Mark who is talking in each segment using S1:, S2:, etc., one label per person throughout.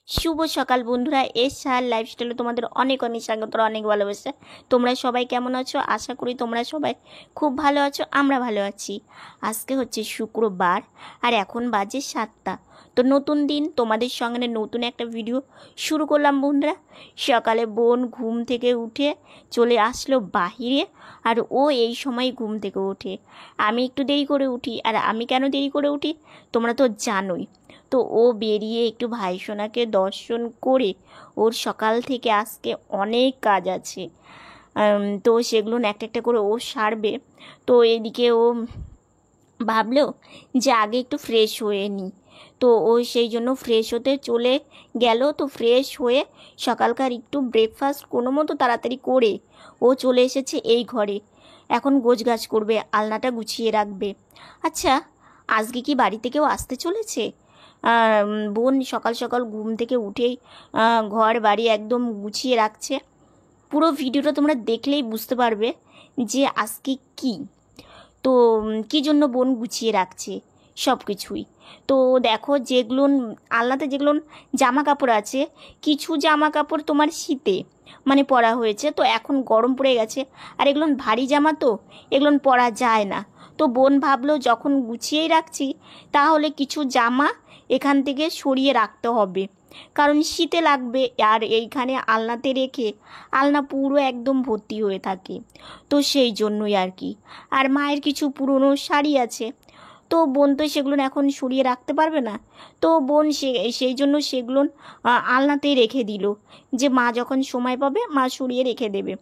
S1: শুভ সকাল বন্ধুরা, এসআর লাইফস্টাইলে তোমাদের অনেক অনেক স্বাগত, অনেক ভালোবাসা। তোমরা সবাই কেমন আছো? আশা করি তোমরা সবাই খুব ভালো আছো। আমরা ভালো আছি। আজকে হচ্ছে শুক্রবার আর এখন বাজে 7টা। তো নতুন দিন, তোমাদের সঙ্গে নতুন একটা ভিডিও শুরু করলাম বন্ধুরা। সকালে বোন ঘুম থেকে উঠে চলে আসলো বাহিরে, আর ও এই সময় ঘুম থেকে ওঠে। আমি একটু দেরি করে উঠি, আর আমি কেন দেরি করে উঠি তোমরা তো জানোই। তো ও বেরিয়ে একটু ভাইসোনাকে দর্শন করে, ওর সকাল থেকে আজকে অনেক কাজ আছে, তো সেগুলো একটা একটা করে ও সারবে। তো এদিকে ও ভাবলো যে আগে একটু ফ্রেশ হয়ে নিই, তো ও সেই জন্য ফ্রেশ হতে চলে গেল। তো ফ্রেশ হয়ে সকালকার একটু ব্রেকফাস্ট কোনো মতো তাড়াতাড়ি করে ও চলে এসেছে এই ঘরে। এখন গোছগাছ করবে, আলনাটা গুছিয়ে রাখবে। আচ্ছা, আজকে কি বাড়িতে কেউ আসতে চলেছে? বোন সকাল সকাল ঘুম থেকে উঠেই ঘর বাড়ি একদম গুছিয়ে রাখছে। পুরো ভিডিওটা তোমরা দেখলেই বুঝতে পারবে যে আজকে কি, তো কী জন্য বোন গুছিয়ে রাখছে সব কিছুই। তো দেখো, যেগুলো আলনাতে যেগুলো জামা কাপড় আছে, কিছু জামা কাপড় তোমার শীতে মানে পরা হয়েছে, তো এখন গরম পড়ে গেছে, আর এগুলো ভারী জামা, তো এগুলো পরা যায় না। তো বোন ভাবলো যখন গুছিয়েই রাখছি তাহলে কিছু জামা এখান থেকে সরিয়ে রাখতে হবে, কারণ শীতে লাগবে। আর এইখানে আলনাতে রেখে আলনা পুরো একদম ভর্তি হয়ে থাকে, তো সেই জন্যই আর কি। আর মায়ের কিছু পুরনো শাড়ি আছে, তো বোন তো সেগুলো এখন সরিয়ে রাখতে পারবে না। তো বোন সেই জন্য সেগুলো আলনাতেই রেখে দিল, যে মা যখন সময় পাবে মা সরিয়ে রেখে দেবে।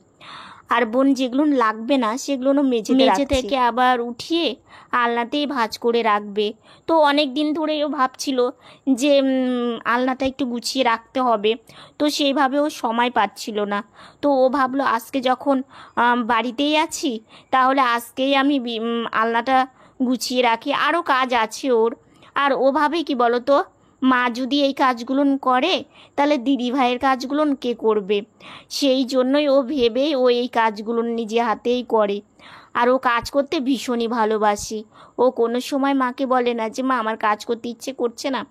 S1: আর বোন যেগুলো লাগবে না সেগুলো মেঝে থেকে আবার উঠিয়ে আলনাতেই ভাঁজ করে রাখবে। তো অনেক দিন ধরেও ভাবছিল যে আলনাটা একটু গুছিয়ে রাখতে হবে, তো সেইভাবেও সময় পাচ্ছিল না। তো ও ভাবলো আজকে যখন বাড়িতেই আছি তাহলে আজকেই আমি আলনাটা গুছিয়ে রাখি। আরও কাজ আছে ওর। আর ও ভাবে কি বলো তো, মা যদি এই কাজগুলো করে তাহলে দিদি ভাইয়ের কাজগুলো কে করবে? সেই জন্যই ও ভেবেই ও এই কাজগুলো নিজে হাতেই করে। আর ও কাজ করতে ভীষণই ভালোবাসে। ও কোনো সময় মাকে বলে না যে মা আমার কাজ করতে ইচ্ছে করছে না,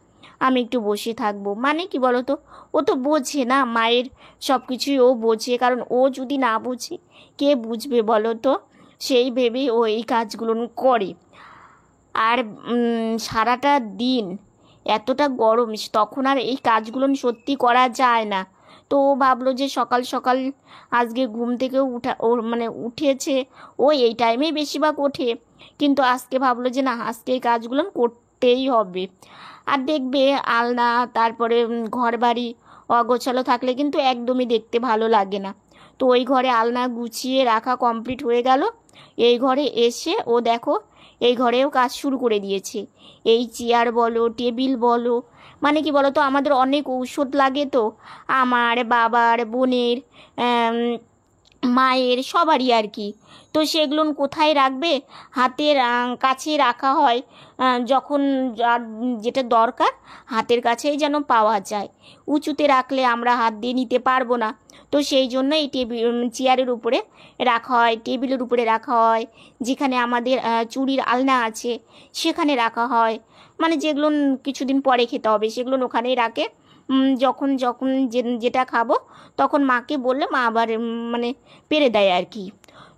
S1: আমি একটু বসে থাকবো। মানে কি বলো তো, ও তো বোঝে না মায়ের সব কিছুই, ও বোঝে। কারণ ও যদি না বোঝে কে বুঝবে বলো তো? সেই ভেবেই ও এই কাজগুলো করে। আর সারাটা দিন এতটা গরম, তখন আর এই কাজগুলো সত্যি করা যায় না। তো ও ভাবলো যে সকাল সকাল আজকে ঘুম থেকে উঠেছে, ও এই টাইমেই বেশিরভাগ ওঠে, কিন্তু আজকে ভাবলো যে না, আজকে এই কাজগুলো করতেই হবে। আর দেখবে আলনা, তারপরে ঘর বাড়ি অগোছালো থাকলে কিন্তু একদমই দেখতে ভালো লাগে না। তো ওই ঘরে আলনা গুছিয়ে রাখা কমপ্লিট হয়ে গেল। এই ঘরে এসে ও দেখো, এই ঘরেও কাজ শুরু করে দিয়েছে। এই চেয়ার বলো, টেবিল বলো, মানে কি বলো তো, আমাদের অনেক ঔষধ লাগে, তো আমার, বাবার, বোনের, মায়ের, সবারই আর কি। তো সেগুলো কোথায় রাখবে? হাতের কাছে রাখা হয়। যখন যেটা দরকার হাতের কাছেই যেন পাওয়া যায়। উঁচুতে রাখলে আমরা হাত দিয়ে নিতে পারবো না, তো সেই জন্য এই চেয়ারের উপরে রাখা হয়, টেবিলের উপরে রাখা হয়। যেখানে আমাদের চুড়ির আলনা আছে সেখানে রাখা হয়, মানে যেগুলো কিছুদিন পরে খেতে হবে সেগুলো ওখানেই রাখে। যখন যখন যেটা খাবো তখন মাকে বললে মা আবার মানে পেরে দেয় আর কি।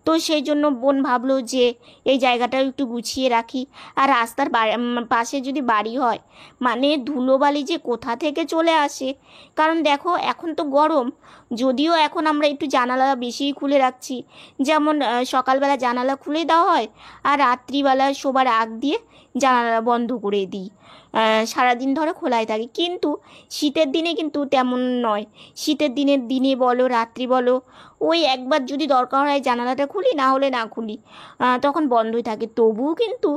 S1: তো সেই জন্য বোন ভাবলো যে এই জায়গাটাও একটু গুছিয়ে রাখি। আর রাস্তার পাশে যদি বাড়ি হয়, মানে ধুলোবালি যে কোথা থেকে চলে আসে। কারণ দেখো এখন তো গরম, যদিও এখন আমরা একটু জানালা বেশিই খুলে রাখছি, যেমন সকালবেলা জানালা খুলে দেওয়া হয়, আর রাত্রিবেলা শোবার আগ দিয়ে জানালা বন্ধ করে দিই। সারাদিন ধরে খোলাই থাকে, কিন্তু শীতের দিনে কিন্তু তেমন নয়। শীতের দিনে বলো রাত্রি বলো, ওই একবার যদি দরকার হয় জানালাটা খুলি, না হলে না খুলি, তখন বন্ধই থাকে। তবুও কিন্তু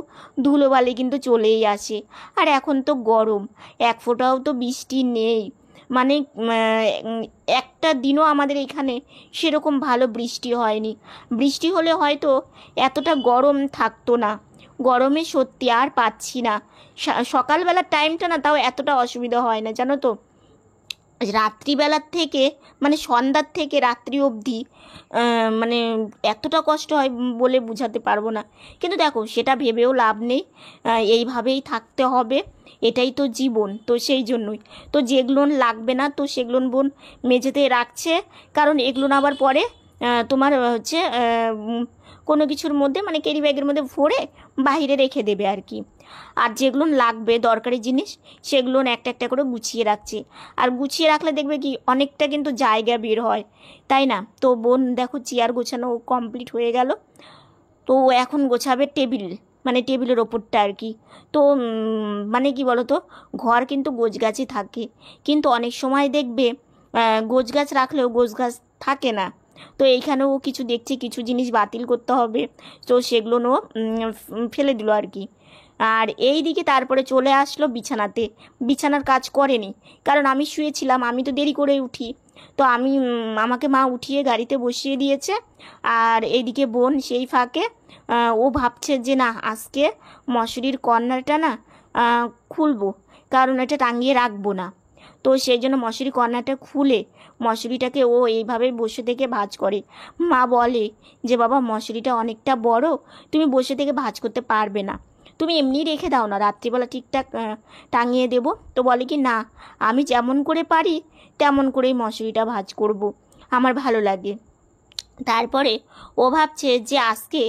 S1: ধুলোবালি কিন্তু চলেই আসে। আর এখন তো গরম, এক ফোঁটাও তো বৃষ্টি নেই। মানে একটা দিনও আমাদের এখানে সেরকম ভালো বৃষ্টি হয়নি। বৃষ্টি হলে হয়তো এতটা গরম থাকতো না। গরমে সত্যি আর পাচ্ছি না। সকালবেলার টাইমটা না তাও এতটা অসুবিধা হয় না, জানো তো। রাত্রিবেলার থেকে মানে সন্ধ্যার থেকে রাত্রি অবধি মানে এতটা কষ্ট হয় বলে বোঝাতে পারবো না। কিন্তু দেখো সেটা ভেবেও লাভ নেই, এইভাবেই থাকতে হবে, এটাই তো জীবন। তো সেই জন্যই তো যেগুলো লাগবে না তো সেগুলো বোন মেঝেতে রাখছে, কারণ এগুলো আবার পরে তোমার হচ্ছে কোনো কিছুর মধ্যে মানে ক্যারি ব্যাগের মধ্যে ভরে বাইরে রেখে দেবে আর কি। আর যেগুলো লাগবে দরকারি জিনিস সেগুলো একটা একটা করে গুছিয়ে রাখছে। আর গুছিয়ে রাখলে দেখবে কি অনেকটা কিন্তু জায়গা বের হয়, তাই না? তো বোন দেখো চেয়ার গোছানো কমপ্লিট হয়ে গেল। তো ও এখন গোছাবে টেবিল, মানে টেবিলের ওপরটা আর কি। তো মানে কি বলো তো, ঘর কিন্তু গোছগাছই থাকে, কিন্তু অনেক সময় দেখবে গোছগাছ রাখলেও গোছগাছ থাকে না। তো এইখানেও কিছু দেখছি কিছু জিনিস বাতিল করতে হবে, তো সেগুলো ফেলে দিল আর কি। আর এই দিকে তারপরে চলে আসলো বিছানাতে, বিছানার কাজ করেনি, কারণ আমি শুয়েছিলাম, আমি তো দেরি করে উঠি। তো আমাকে মা উঠিয়ে গাড়িতে বসিয়ে দিয়েছে। আর এইদিকে বোন সেই ফাঁকে ও ভাবছে যে না আজকে মশারির কর্নারটা না খুলবো, কারণ এটা টাঙিয়ে রাখবো না। তো সেই জন্য মশারি কর্নারটা খুলে মশারিটাকে ও এইভাবে বসে থেকে ভাঁজ করে। মা বলে যে বাবা মশারিটা অনেকটা বড়, তুমি বসে থেকে ভাঁজ করতে পারবে না, তুমি এমনি রেখে দাও না, রাত্রিবেলা ঠিকঠাক টাঙিয়ে দেবো। তো বলে কি না, আমি যেমন করে পারি তেমন করেই মশারিটা ভাঁজ করব, আমার ভালো লাগে। তারপরে ও ভাবছে যে আজকে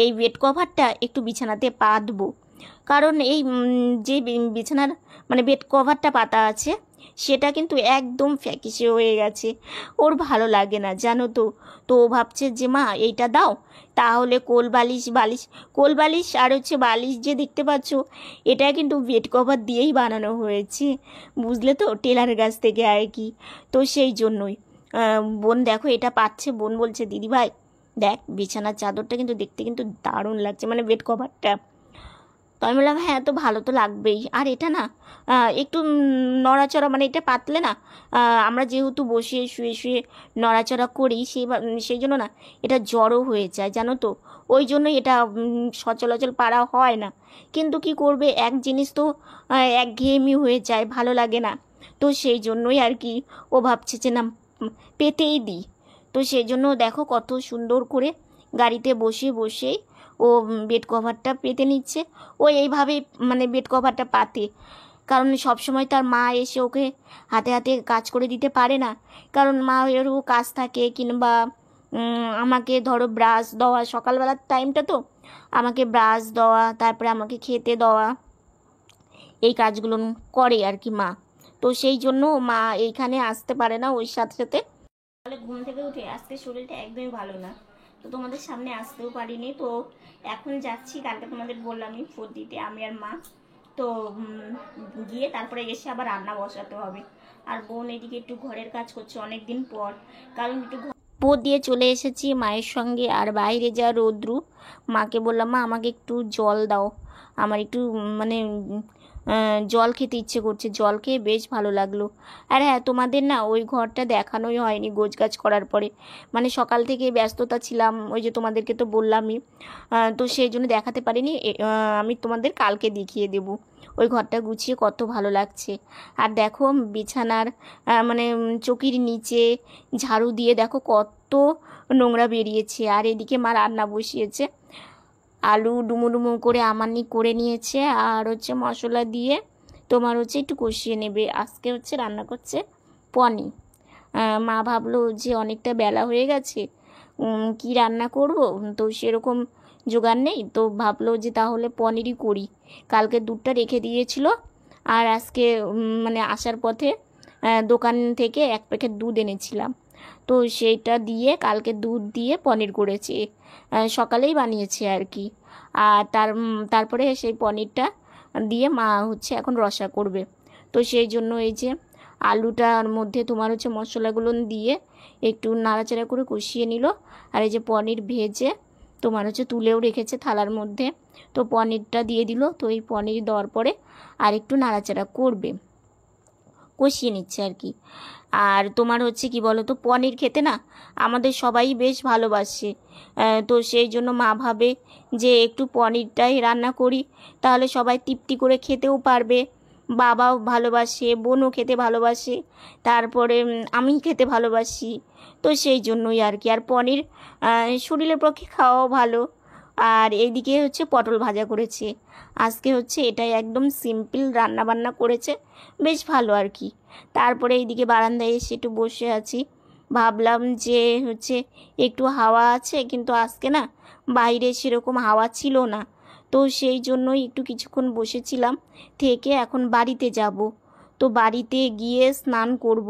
S1: এই বেড কভারটা একটু বিছানাতে পাতবো, কারণ এই যে বিছানার মানে বেড কভারটা পাতা আছে সেটা কিন্তু একদম ফ্যাকাশে হয়ে গেছে, ওর ভালো লাগে না জানো তো। তো ও ভাবছে যে মা এইটা দাও, তাহলে কোল বালিশ আর হচ্ছে বালিশ যে দেখতে পাচ্ছ এটা কিন্তু বেড কভার দিয়েই বানানো হয়েছে, বুঝলে তো, টেলারের কাছ থেকে আর কি। তো সেই জন্যই বোন দেখো এটা পাচ্ছে, বোন বলছে দিদি ভাই দেখ বিছানার চাদরটা কিন্তু দেখতে কিন্তু দারুণ লাগছে, মানে বেড কভারটা। তো আমি বললাম হ্যাঁ তো ভালো তো লাগবেই, আর এটা না একটু নড়াচড়া মানে এটা পাতলে না আমরা যেহেতু বসে শুয়ে শুয়ে নড়াচড়া করি সেই জন্য না এটা জড়ো হয়ে যায় জানো তো, ওই জন্যই এটা সচলাচল পারা হয় না। কিন্তু কি করবে, এক জিনিস তো একঘেয়েমি হয়ে যায়, ভালো লাগে না। তো সেই জন্যই আর কি ও ভাবছে যে না পেতেই দিই। তো সেই জন্য দেখো কত সুন্দর করে গাড়িতে বসে বসেই ও বেড কভারটা পেতে নিচ্ছে। ও এইভাবেই মানে বেড কভারটা পাতে, কারণ সবসময় তার মা এসে ওকে হাতে হাতে কাজ করে দিতে পারে না, কারণ মা এরও কাজ থাকে, কিংবা আমাকে ধরো ব্রাশ দেওয়া সকালবেলার টাইমটা তো আমাকে ব্রাশ দেওয়া, তারপরে আমাকে খেতে দেওয়া, এই কাজগুলো করে আর কি মা। তো সেই জন্য মা এইখানে আসতে পারে না ওই সাথে সাথে। তাহলে ঘুম থেকে উঠে আজকে শরীরটা একদমই ভালো না, তো তোমাদের সামনে আসতেও পারিনি। তো এখন যাচ্ছি, কালকে তোমাদের বললামই ফোর দিতে আমি আর মা। তো গিয়ে তারপরে এসে আবার রান্না বসাতে হবে। আর বোন এদিকে একটু ঘরের কাজ করছে অনেক দিন পর, কারণ একটু পোদ দিয়ে চলে এসেছি মায়ের সঙ্গে, আর বাইরে যা রোদ্রু, মাকে বললাম মা আমাকে একটু জল দাও, আমার একটু মানে জল খেতে ইচ্ছে করছে, জল খেয়ে বেশ ভালো লাগলো। আর হ্যাঁ তোমাদের না ওই ঘরটা দেখানোই হয়নি গোছগাছ করার পরে, মানে সকাল থেকে ব্যস্ততা ছিলাম, ওই যে তোমাদেরকে তো বললামই, তো সেই জন্য দেখাতে পারিনি। আমি তোমাদের কালকে দেখিয়ে দেবো ওই ঘরটা গুছিয়ে কত ভালো লাগছে। আর দেখো বিছানার মানে চৌকির নিচে ঝাড়ু দিয়ে দেখো কত নোংরা বেরিয়েছে। আর এদিকে মা রান্না বসিয়েছে, আলু ডুমো ডুমো করে আমানি করে নিয়েছে, আর হচ্ছে মশলা দিয়ে তোমার হচ্ছে একটু কষিয়ে নেবে। আজকে হচ্ছে রান্না করছে পনির। মা ভাবলো যে অনেকটা বেলা হয়ে গেছে কি রান্না করব, তো সেরকম জোগাড় নেই, তো ভাবলো যে তাহলে পনিরই করি। কালকে দুধটা রেখে দিয়েছিল, আর আজকে মানে আসার পথে দোকান থেকে এক প্যাকেট দুধ এনেছিলাম, তো সেইটা দিয়ে কালকে দুধ দিয়ে পনির করেছি, সকালেই বানিয়েছি আর কি। আর তারপরে সেই পনিরটা দিয়ে মা হচ্ছে এখন রসা করবে। তো সেই জন্য এই যে আলুটার মধ্যে তোমার হচ্ছে মশলাগুলো দিয়ে একটু নাড়াচাড়া করে কষিয়ে নিল, আর এই যে পনির ভেজে তোমার হচ্ছে তুলেও রেখেছে থালার মধ্যে, তো পনিরটা দিয়ে দিল। তো এই পনির দেওয়ার পরে আর একটু নাড়াচাড়া করবে, কষিয়ে নিচ্ছে আর কি। আর তোমার হচ্ছে কি বলো তো, পনির খেতে না আমাদের সবাই বেশ ভালোবাসে, তো সেই জন্য মা ভাবে যে একটু পনিরটাই রান্না করি, তাহলে সবাই তৃপ্তি করে খেতেও পারবে, বাবাও ভালোবাসে, বোনও খেতে ভালোবাসে, তারপরে আমি খেতে ভালোবাসি। তো সেই জন্যই আর কি। আর পনির শরীরের পক্ষে খাওয়াও ভালো। আর এইদিকে হচ্ছে পটল ভাজা করেছে আজকে, হচ্ছে এটাই একদম সিম্পল রান্না বান্না করেছে, বেশ ভালো আর কি। তারপরে এইদিকে বারান্দায় এসে একটু বসে আছি, ভাবলাম যে হচ্ছে একটু হাওয়া আছে, কিন্তু আজকে না বাইরে সেরকম হাওয়া ছিল না। তো সেই জন্যই একটু কিছুক্ষণ বসেছিলাম, থেকে এখন বাড়িতে যাব। তো বাড়িতে গিয়ে স্নান করব,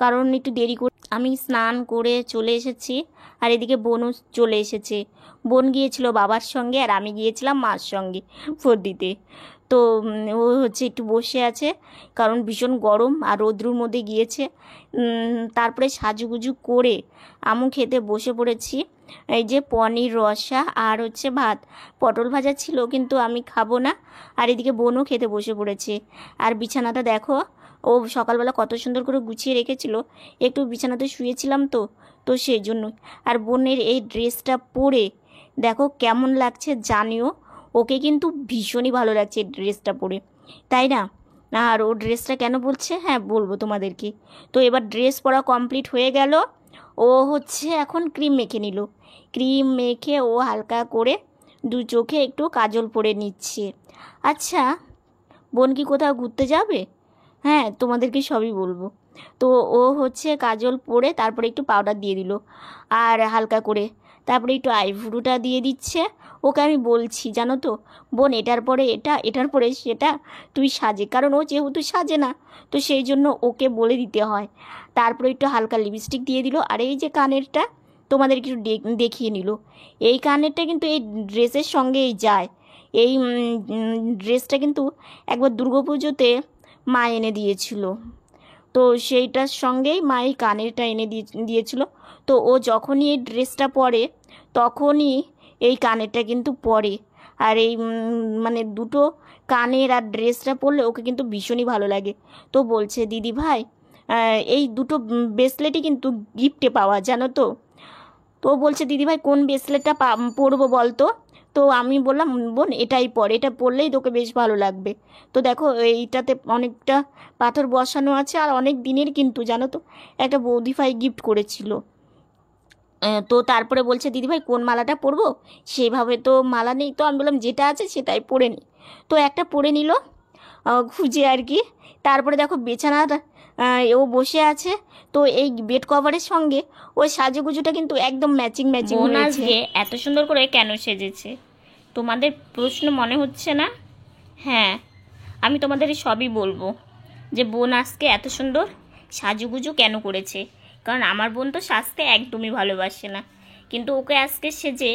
S1: কারণ একটু দেরি করে আমি স্নান করে চলে এসেছি। আর এদিকে বোনও চলে এসেছে। বোন গিয়েছিল বাবার সঙ্গে, আর আমি গিয়েছিলাম মার সঙ্গে ভোট দিতে। তো ও হচ্ছে একটু বসে আছে, কারণ ভীষণ গরম আর রৌদ্রুর মধ্যে গিয়েছে। তারপরে সাজুগুজু করে আমু খেতে বসে পড়েছি। এই যে পনির রসা আর হচ্ছে ভাত, পটল ভাজা ছিল কিন্তু আমি খাবো না। আর এদিকে বোনও খেতে বসে পড়েছে। আর বিছানাটা দেখো, ও সকালবেলা কত সুন্দর করে গুছিয়ে রেখেছিল, একটু বিছানাতে শুয়েছিলাম তো তো সেই জন্যই। আর বোনের এই ড্রেসটা পরে দেখো কেমন লাগছে জানিও, ওকে কিন্তু ভীষণই ভালো লাগছে এই ড্রেসটা পরে, তাই না? আর ও ড্রেসটা কেন বলছে, হ্যাঁ বলবো তোমাদেরকে। তো এবার ড্রেস পরা কমপ্লিট হয়ে গেল। ও হচ্ছে এখন ক্রিম মেখে নিল, ক্রিম মেখে ও হালকা করে দু চোখে একটু কাজল পরে নিচ্ছে। আচ্ছা, বোন কি কোথাও ঘুরতে যাবে? হ্যাঁ, তোমাদেরকে সবই বলবো। তো ও হচ্ছে কাজল পরে তারপরে একটু পাউডার দিয়ে দিল আর হালকা করে, তারপরে একটু আইব্রোটা দিয়ে দিচ্ছে। ওকে আমি বলছি জানো তো, বোন এটার পরে এটা, এটার পরে সেটা তুই সাজে, কারণ ও যেহেতু সাজে না, তো সেই জন্য ওকে বলে দিতে হয়। তারপরে একটু হালকা লিপস্টিক দিয়ে দিল। আর এই যে কানেরটা তোমাদের একটু দেখিয়ে নিল, এই কানেরটা কিন্তু এই ড্রেসের সঙ্গেই যায়। এই ড্রেসটা কিন্তু একবার দুর্গাপুজোতে মা এনে দিয়েছিল, তো সেইটার সঙ্গেই মা এই কানেরটা এনে দিয়েছিল। তো ও যখনই এই ড্রেসটা পরে তখনই এই কানেরটা কিন্তু পরে। আর এই মানে দুটো কানের আর ড্রেসটা পরলে ওকে কিন্তু ভীষণই ভালো লাগে। তো বলছে দিদি ভাই, এই দুটো ব্রেসলেটই কিন্তু গিফটে পাওয়া, জানো তো। তো বলছে দিদি ভাই কোন ব্রেসলেটটা পরবো বলতো। তো আমি বললাম বোন এটাই পর, এটা পরলেই তোকে বেশ ভালো লাগবে। তো দেখো এইটাতে অনেকটা পাথর বসানো আছে, আর অনেক দিনের কিন্তু, জানো তো, একটা বৌদিভাই গিফট করেছিল। তো তারপরে বলছে দিদিভাই কোন মালাটা পরবো, সেভাবে তো মালা নেই। তো আমি বললাম যেটা আছে সেটাই পরে নি। তো একটা পরে নিল খুঁজে আর কি। তারপরে দেখো বিছানার ও বসে আছে, তো এই বেড কভারের সঙ্গে ওই সাজুগুজুটা কিন্তু একদম ম্যাচিং ম্যাচিং হয়েছে। আজকে এত সুন্দর করে কেন সেজেছে তোমাদের প্রশ্ন মনে হচ্ছে না? হ্যাঁ, আমি তোমাদের সবই বলবো যে বোন আজকে এত সুন্দর সাজুগুজু কেন করেছে। কারণ আমার বোন তো সাজতে একদমই ভালোবাসে না, কিন্তু ওকে আজকে সেজে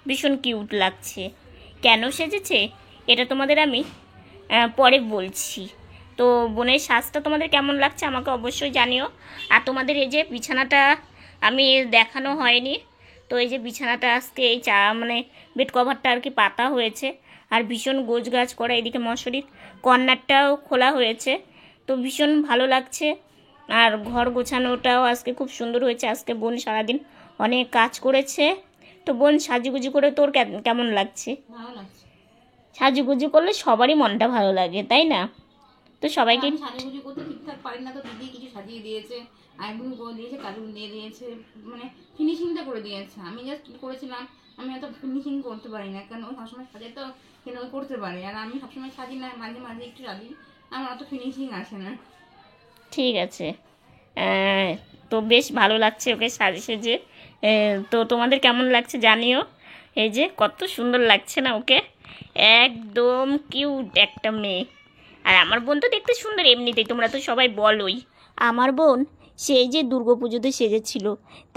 S1: ভীষণ কিউট লাগছে। কেন সেজেছে এটা তোমাদের আমি পরে বলছি। তো বোনের সাজটা তোমাদের কেমন লাগছে আমাকে অবশ্যই জানিও। আর তোমাদের এই যে বিছানাটা আমি দেখানো হয়নি, তো এই যে বিছানাটা আজকে এই মানে বেড কভারটা আর কি পাতা হয়েছে, আর ভীষণ গোছগাছ করা। এদিকে মশারির কর্নারটাও খোলা হয়েছে, তো ভীষণ ভালো লাগছে। আর ঘর গোছানোটাও আজকে খুব সুন্দর হয়েছে। আজকে বোন সারাদিন অনেক কাজ করেছে। তো বোন সাজুগুজু করে তোর কেমন লাগছে?
S2: ভালো লাগছে।
S1: সাজুগুজু করলে সবারই মনটা ভালো লাগে, তাই না? তো সবাইকে
S2: আমি সাজুগুজু করতে ঠিকঠাক পারি না, তো দিদি কিছু সাজিয়ে দিয়েছে, আইব্রো করে দিয়েছে, কাজল দিয়ে দিয়েছে, মানে ফিনিশিংটা করে দিয়েছে। আমি জাস্ট করেছিলাম, আমি এত ফিনিশিং করতে পারি না, কারণ ও সবসময় সাজে তো, কিন্তু ও করতে পারে, আর আমি সবসময় সাজি না, মাঝে মাঝে একটু সাজি, আমার অত ফিনিশিং আসে না।
S1: ঠিক আছে। তো বেশ ভালো লাগছে ওকে সাজে সেজে। তো তোমাদের কেমন লাগছে জানিও। এই যে কত সুন্দর লাগছে না ওকে, একদম কিউট একটা মেয়ে। আর আমার বোন তো দেখতে সুন্দর এমনিতেই, তোমরা তো সবাই বলোই। আমার বোন সেই যে দুর্গাপুজোতে সেজেছিল,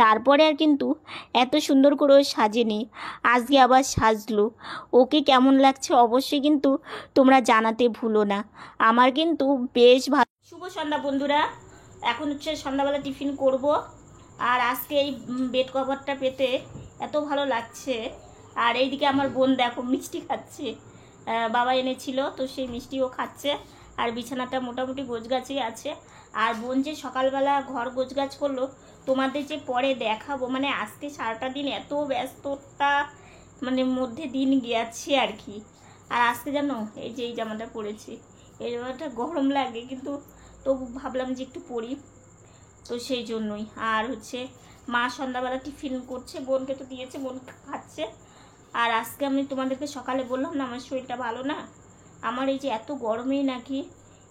S1: তারপরে আর কিন্তু এত সুন্দর করে ও সাজেনি, আজকে আবার সাজলো। ওকে কেমন লাগছে অবশ্যই কিন্তু তোমরা জানাতে ভুলো না। আমার কিন্তু বেশ ভালো। শুভ সন্ধ্যা বন্ধুরা, এখন হচ্ছে সন্ধ্যাবেলা টিফিন করব। আর আজকে এই বেড কভারটা পেতে এত ভালো লাগছে। আর এইদিকে আমার বোন দেখো মিষ্টি খাচ্ছে, বাবা এনেছিল, তো সেই মিষ্টিও খাচ্ছে। আর বিছানাটা মোটামুটি গোছগাছই আছে। আর বোন যে সকালবেলা ঘর গোছগাছ করলো তোমাদের যে পরে দেখাবো, মানে আজকে সারাটা দিন এত ব্যস্ততা মানে মধ্যে দিন গেছে আর কি। আর আজকে জানো এই যে এই জামাটা পরেছি, এই জামাটা গরম লাগে, কিন্তু তবু ভাবলাম যে একটু পরি, তো সেই জন্যই। আর হচ্ছে মা সন্ধ্যাবেলা টিফিন করছে, বোনকে তো দিয়েছে, বোন খাচ্ছে। আর আজকে আমি তোমাদেরকে সকালে বললাম না আমার শরীরটা ভালো না, আমার এই যে এত গরমেই নাকি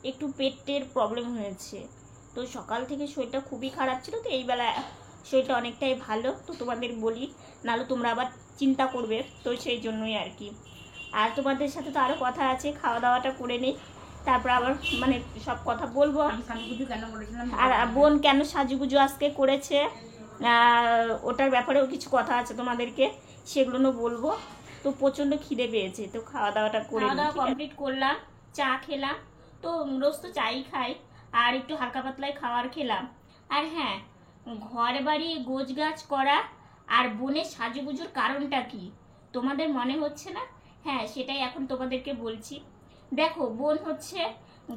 S1: একটু পেটের প্রবলেম হয়েছে। তো সকাল থেকে শরীরটা খুবই খারাপ ছিল, তো এই বেলা শরীরটা অনেকটাই ভালো। তো তোমাদের বলি, নাহলে তোমরা আবার চিন্তা করবে, তো সেই জন্যই আর কি। আর তোমাদের সাথে তো আরও কথা আছে, খাওয়া দাওয়াটা করে নিই, তারপর আবার মানে সব কথা বলবো।
S2: আমি সাজুগুজু কেন করেছিলাম,
S1: আর বোন কেন সাজুগুজু আজকে করেছে ওটার ব্যাপারেও কিছু কথা আছে তোমাদেরকে, সেগুলো বলবো। তো প্রচণ্ড খিদে পেয়েছে, তো খাওয়া দাওয়াটা করে খাওয়া দাওয়া কমপ্লিট করলাম, চা খেলাম। তো রোজ তো চাই খাই, আর একটু হালকা পাতলায় খাবার খেলাম। আর হ্যাঁ, ঘর বাড়ি গোছগাছ করা আর বোনের সাজুগুজুর কারণটা কি তোমাদের মনে হচ্ছে না? হ্যাঁ, সেটাই এখন তোমাদেরকে বলছি। দেখো, বোন হচ্ছে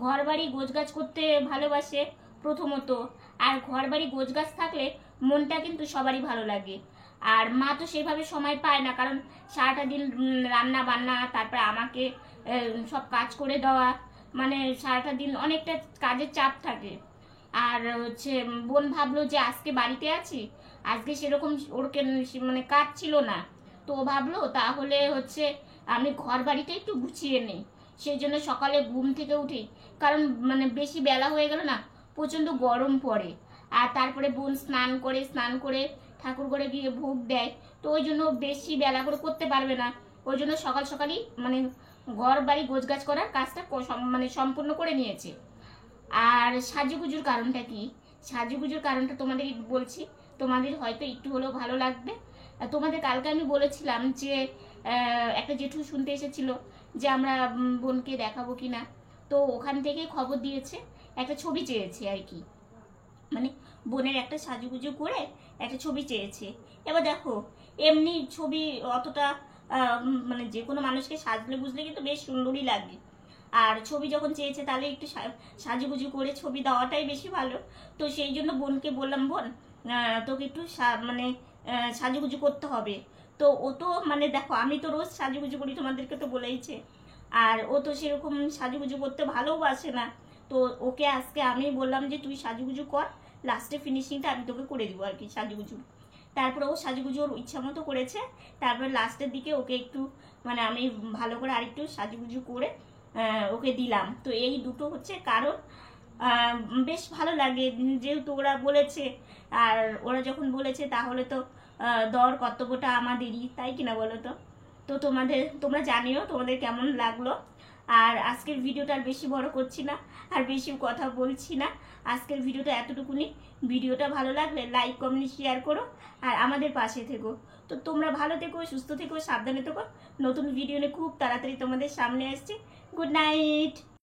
S1: ঘর বাড়ি গোছগাছ করতে ভালোবাসে প্রথমত, আর ঘর বাড়ি গোছগাছ থাকলে মনটা কিন্তু সবারই ভালো লাগে। আর মা তো সেভাবে সময় পায় না, কারণ সারাটা দিন রান্না বান্না, তারপরে আমাকে সব কাজ করে দেওয়া, মানে সারাটা দিন অনেকটা কাজের চাপ থাকে। আর হচ্ছে বোন ভাবলো যে আজকে বাড়িতে আছি, আজকে সেরকম ওর মানে কাজ ছিল না, তো ও ভাবলো তাহলে হচ্ছে আমি ঘর বাড়িটা একটু গুছিয়ে নিই। সেই জন্য সকালে ঘুম থেকে উঠি, কারণ মানে বেশি বেলা হয়ে গেল না, প্রচণ্ড গরম পড়ে। আর তারপরে বোন স্নান করে ঠাকুর ঘরে গিয়ে ভোগ দেয়, তো ওই জন্য বেশি বেলা করে করতে পারবে না, ওই জন্য সকাল সকালই মানে ঘর বাড়ি গোছগাছ করার কাজটা মানে সম্পূর্ণ করে নিয়েছে। আর সাজুগুজুর কারণটা কি, সাজুগুজুর কারণটা তোমাদের বলছি, তোমাদের হয়তো একটু হলেও ভালো লাগবে। তোমাদের কালকে আমি বলেছিলাম যে একটা জেঠু শুনতে এসেছিল যে আমরা বোনকে দেখাবো কি না, তো ওখান থেকে খবর দিয়েছে, একটা ছবি চেয়েছে আর কি, মানে বোনের একটা সাজুগুজু করে একটা ছবি চেয়েছে। এবার দেখো, এমনি ছবি অতটা মানে যে কোনো মানুষকে সাজলে বুঝলে কিন্তু বেশ সুন্দরই লাগে, আর ছবি যখন চেয়েছে তাহলে একটু সাজুগুজু করে ছবি দেওয়াটাই বেশি ভালো। তো সেই জন্য বোনকে বললাম, বোন তোকে একটু মানে সাজুগুজু করতে হবে। তো ও তো মানে দেখো, আমি তো রোজ সাজুগুজু করি, তোমাদেরকে তো বলেইছে, আর ও তো সেরকম সাজুগুজু করতে ভালোবাসে না। তো ওকে আজকে আমি বললাম যে তুই সাজুগুজু কর, লাস্টে ফিনিশিংটা আমি তোকে করে দিব আর কি সাজুগুজু। তারপরে ও সাজুগুজু ওর ইচ্ছা মতো করেছে, তারপরে লাস্টের দিকে ওকে একটু মানে আমি ভালো করে আরেকটু সাজুগুজু করে ওকে দিলাম। তো এই দুটো হচ্ছে কারণ, বেশ ভালো লাগে যেহেতু ওরা বলেছে, আর ওরা যখন বলেছে তাহলে তো দেওয়ার কর্তব্যটা আমাদেরই, তাই কিনা বলো তো? তো তোমরা জানিও তোমাদের কেমন লাগলো। আর আজকের ভিডিওটা আর বেশি বড় করছি না, আর বেশি কথা বলছি না, আজকের ভিডিওটা এতটুকুনি। ভিডিওটা ভালো লাগলে লাইক কমেন্ট শেয়ার করো, আর আমাদের পাশে থেকো। তো তোমরা ভালো থেকো, সুস্থ থেকো, সাবধানে থেকো। নতুন ভিডিও নিয়ে খুব তাড়াতাড়ি তোমাদের সামনে আসছি। Good night.